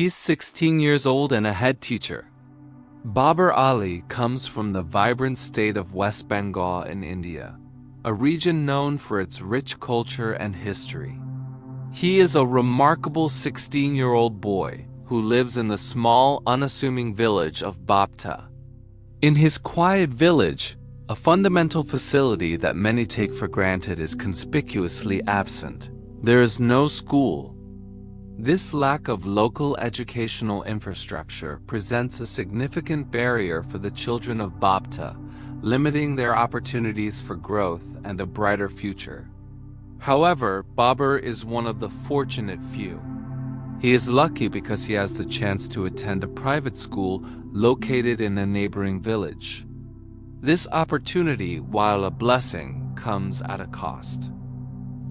He's 16 years old and a head teacher. Babar Ali comes from the vibrant state of West Bengal in India, a region known for its rich culture and history. He is a remarkable 16-year-old boy who lives in the small, unassuming village of Bapta. In his quiet village, a fundamental facility that many take for granted is conspicuously absent. There is no school. This lack of local educational infrastructure presents a significant barrier for the children of Bapta, limiting their opportunities for growth and a brighter future. However, Babar is one of the fortunate few. He is lucky because he has the chance to attend a private school located in a neighboring village. This opportunity, while a blessing, comes at a cost.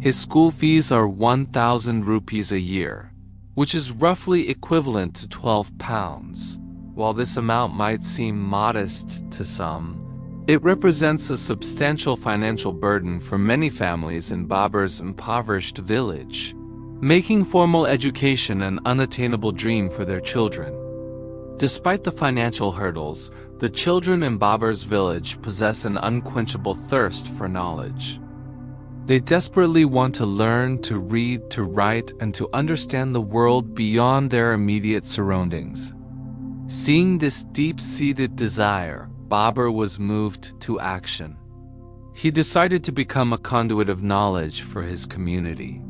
His school fees are 1,000 rupees a year, which is roughly equivalent to £12. While this amount might seem modest to some, it represents a substantial financial burden for many families in Babar's impoverished village, making formal education an unattainable dream for their children. Despite the financial hurdles, the children in Babar's village possess an unquenchable thirst for knowledge. They desperately want to learn, to read, to write, and to understand the world beyond their immediate surroundings. Seeing this deep-seated desire, Babar was moved to action. He decided to become a conduit of knowledge for his community.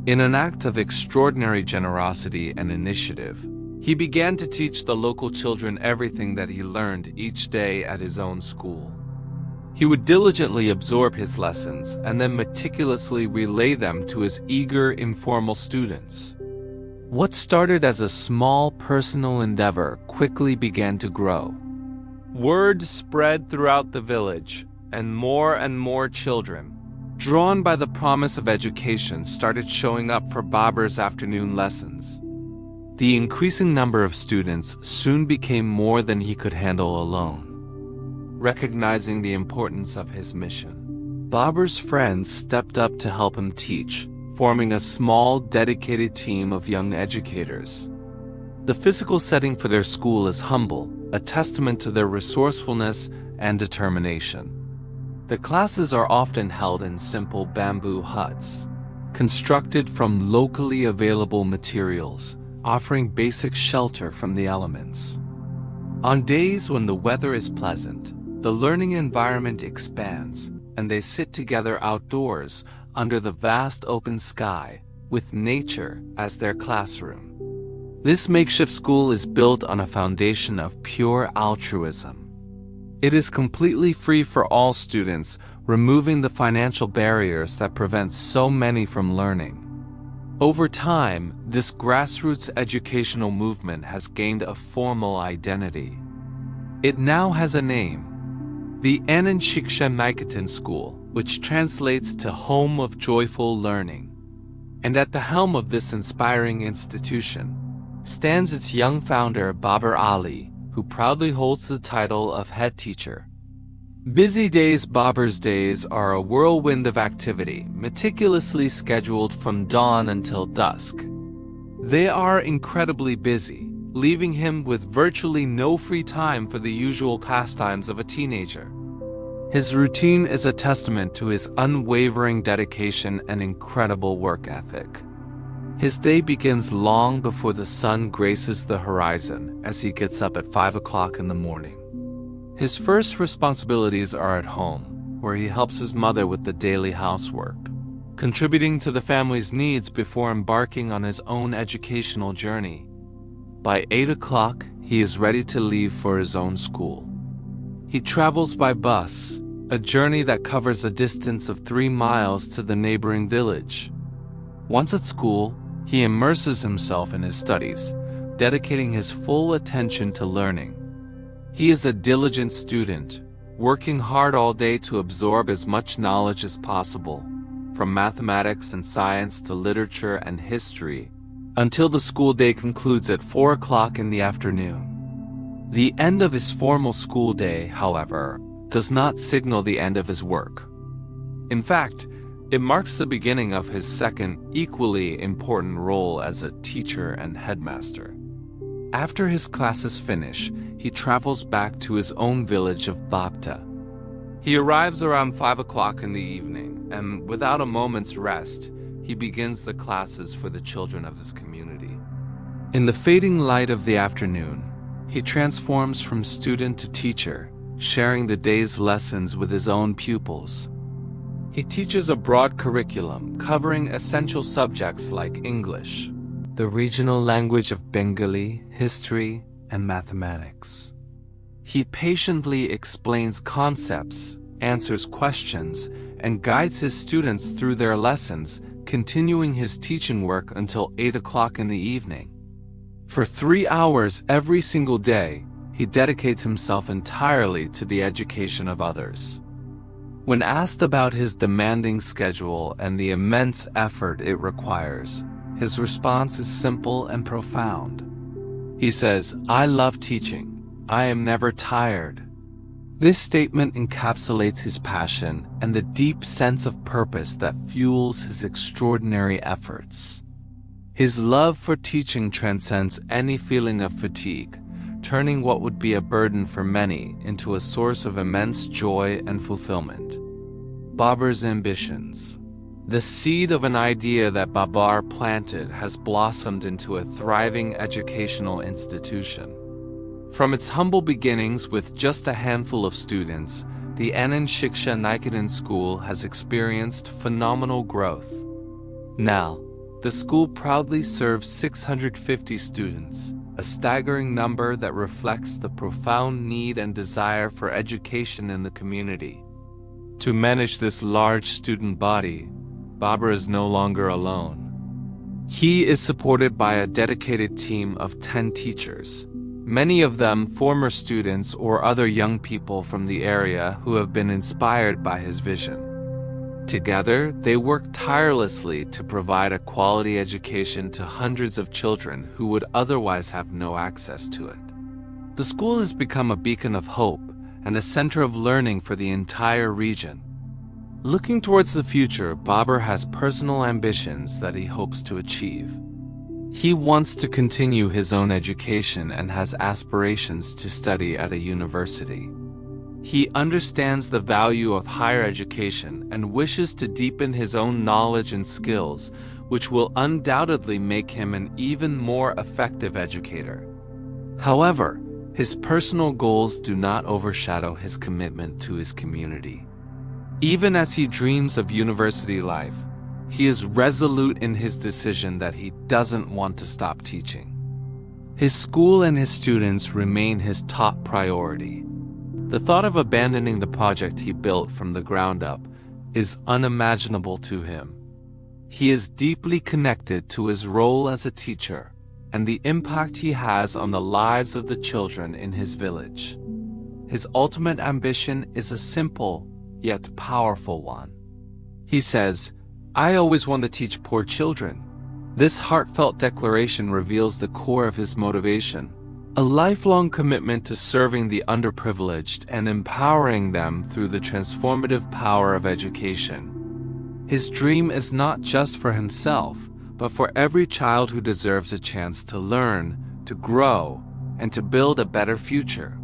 In an act of extraordinary generosity and initiative, he began to teach the local children everything that he learned each day at his own school. He would diligently absorb his lessons and then meticulously relay them to his eager, informal students. What started as a small personal endeavor quickly began to grow. Word spread throughout the village, and more children, drawn by the promise of education, started showing up for Babar's afternoon lessons. The increasing number of students soon became more than he could handle alone. Recognizing the importance of his mission, Babar's friends stepped up to help him teach, forming a small, dedicated team of young educators. The physical setting for their school is humble, a testament to their resourcefulness and determination. The classes are often held in simple bamboo huts, constructed from locally available materials, offering basic shelter from the elements. On days when the weather is pleasant, the learning environment expands, and they sit together outdoors under the vast open sky, with nature as their classroom. This makeshift school is built on a foundation of pure altruism. It is completely free for all students, removing the financial barriers that prevent so many from learning. Over time, this grassroots educational movement has gained a formal identity. It now has a name: the Anand Shiksha Niketan School, which translates to Home of Joyful Learning. And at the helm of this inspiring institution stands its young founder, Babar Ali, who proudly holds the title of head teacher. Busy days. Babar's days are a whirlwind of activity, meticulously scheduled from dawn until dusk. They are incredibly busy, leaving him with virtually no free time for the usual pastimes of a teenager. His routine is a testament to his unwavering dedication and incredible work ethic. His day begins long before the sun graces the horizon as he gets up at 5 o'clock in the morning. His first responsibilities are at home, where he helps his mother with the daily housework, contributing to the family's needs before embarking on his own educational journey. By 8 o'clock, he is ready to leave for his own school. He travels by bus, a journey that covers a distance of 3 miles to the neighboring village. Once at school, he immerses himself in his studies, dedicating his full attention to learning. He is a diligent student, working hard all day to absorb as much knowledge as possible, from mathematics and science to literature and history, until the school day concludes at 4 o'clock in the afternoon. The end of his formal school day, however, does not signal the end of his work. In fact, it marks the beginning of his second, equally important role as a teacher and headmaster. After his classes finish, he travels back to his own village of Bapta. He arrives around 5 o'clock in the evening, and without a moment's rest, he begins the classes for the children of his community. In the fading light of the afternoon, he transforms from student to teacher, sharing the day's lessons with his own pupils. He teaches a broad curriculum covering essential subjects like English, the regional language of Bengali, history, and mathematics. He patiently explains concepts, answers questions, and guides his students through their lessons, continuing his teaching work until 8 o'clock in the evening. For 3 hours every single day, he dedicates himself entirely to the education of others. When asked about his demanding schedule and the immense effort it requires, his response is simple and profound. He says, "I love teaching. I am never tired." This statement encapsulates his passion and the deep sense of purpose that fuels his extraordinary efforts. His love for teaching transcends any feeling of fatigue, turning what would be a burden for many into a source of immense joy and fulfillment. Babar's ambitions. The seed of an idea that Babar planted has blossomed into a thriving educational institution. From its humble beginnings with just a handful of students, the Anand Shiksha Niketan School has experienced phenomenal growth. Now, the school proudly serves 650 students, a staggering number that reflects the profound need and desire for education in the community. To manage this large student body, Babar is no longer alone. He is supported by a dedicated team of 10 teachers, many of them former students or other young people from the area who have been inspired by his vision. Together, they work tirelessly to provide a quality education to hundreds of children who would otherwise have no access to it. The school has become a beacon of hope and a center of learning for the entire region. Looking towards the future, Babar has personal ambitions that he hopes to achieve. He wants to continue his own education and has aspirations to study at a university. He understands the value of higher education and wishes to deepen his own knowledge and skills, which will undoubtedly make him an even more effective educator. However, his personal goals do not overshadow his commitment to his community. Even as he dreams of university life, he is resolute in his decision that he doesn't want to stop teaching. His school and his students remain his top priority. The thought of abandoning the project he built from the ground up is unimaginable to him. He is deeply connected to his role as a teacher and the impact he has on the lives of the children in his village. His ultimate ambition is a simple yet powerful one. He says, "I always want to teach poor children." This heartfelt declaration reveals the core of his motivation. A lifelong commitment to serving the underprivileged and empowering them through the transformative power of education. His dream is not just for himself, but for every child who deserves a chance to learn, to grow, and to build a better future.